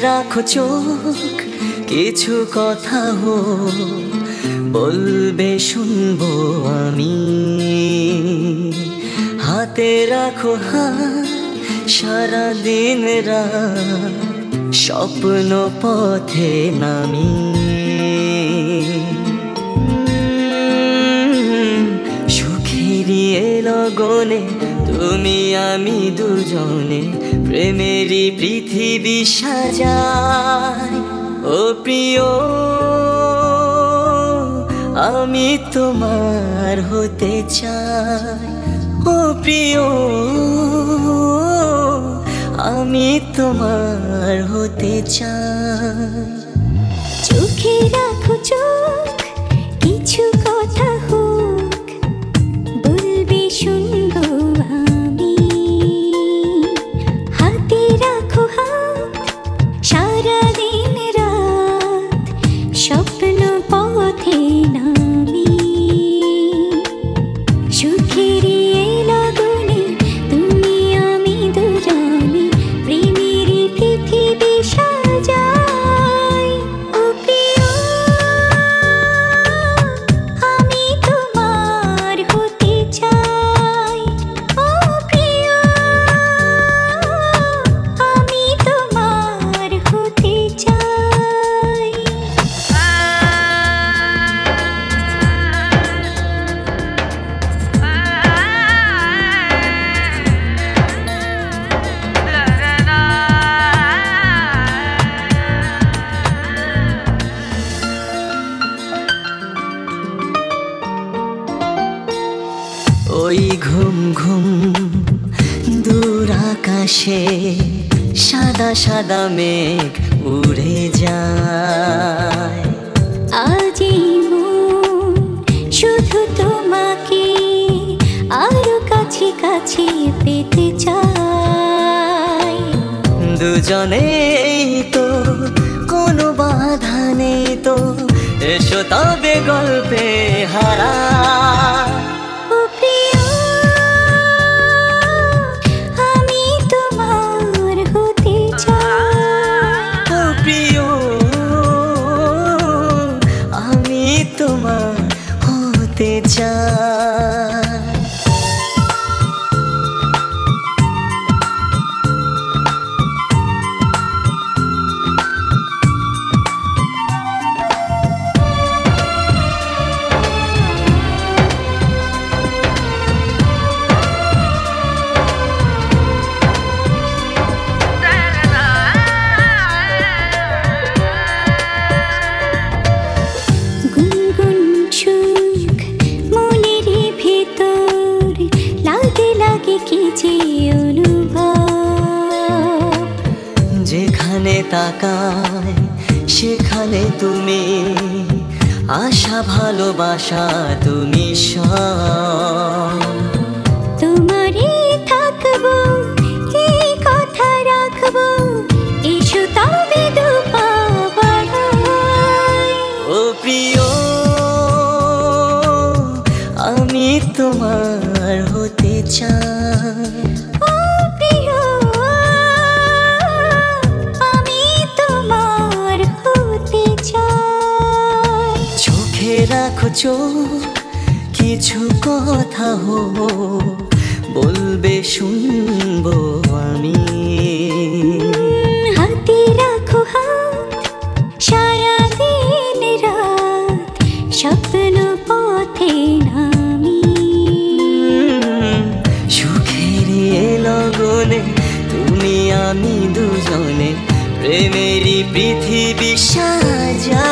রাখো চোখ, কিছু কথা বলবে শুনবো আমি। হাতে রাখো হাত, সারা দিন রাত স্বপ্ন পথে নামি। সুখেরই লগনে তুমি আমি দুজনে প্রেমেরই পৃথিবী সাজাই। ও প্রিয়, আমি তোমার হতে চাই। ও প্রিয়, আমি তোমার হতে চাই। চোখে রাখো চোখ, কিছু কথা হোক, বলবে শুনবো আমি। হাতে রাখো হাত, সারা দিন রাত স্বপ্ন পথে নামি। সুখেরই লগনে তুমি আমি দুজনে প্রেমেরই পৃথিবী সাজাই। ও প্রিয়, আমি তোমার হতে চাই। ও প্রিয়, আমি তোমার হতে চাই। ওই ঘুম ঘুম দূর আকাশে সাদা সাদা মেঘ উড়ে যায়। আজ এই মন শুধু তোমাকে আরো কাছে কাছে পেতে চাই। দুজনেই তো কোনো বাধা নেই তো, এসো তবে গল্পে হারা। ও প্রিয়, আমি তোমার হতে চাই। ও প্রিয়, আমি তোমার হতে চাই। গুনগুন সুখ মনের ভেতর লাগে লাগে কি যে অনুভব। যেখানে তাকাই সেখানে তুমি, আশা ভালোবাসা তুমি সব। তোমারই থাকবো, এই কথা রাখবো, এসো তবে দুপা বাড়াই। ও প্রিয়, আমি তোমার হতে চাই। ও প্রিয়, আমি তোমার হতে চাই। চোখে রাখো চোখ, কিছু কথা বলবে শুনবো আমি। হাতে রাখো হাত, সারা দিন রাত স্বপ্ন পথে নামি। সুখেরই লগনে তুমি আমি দুজনে প্রেমেরই পৃথিবী সাজা।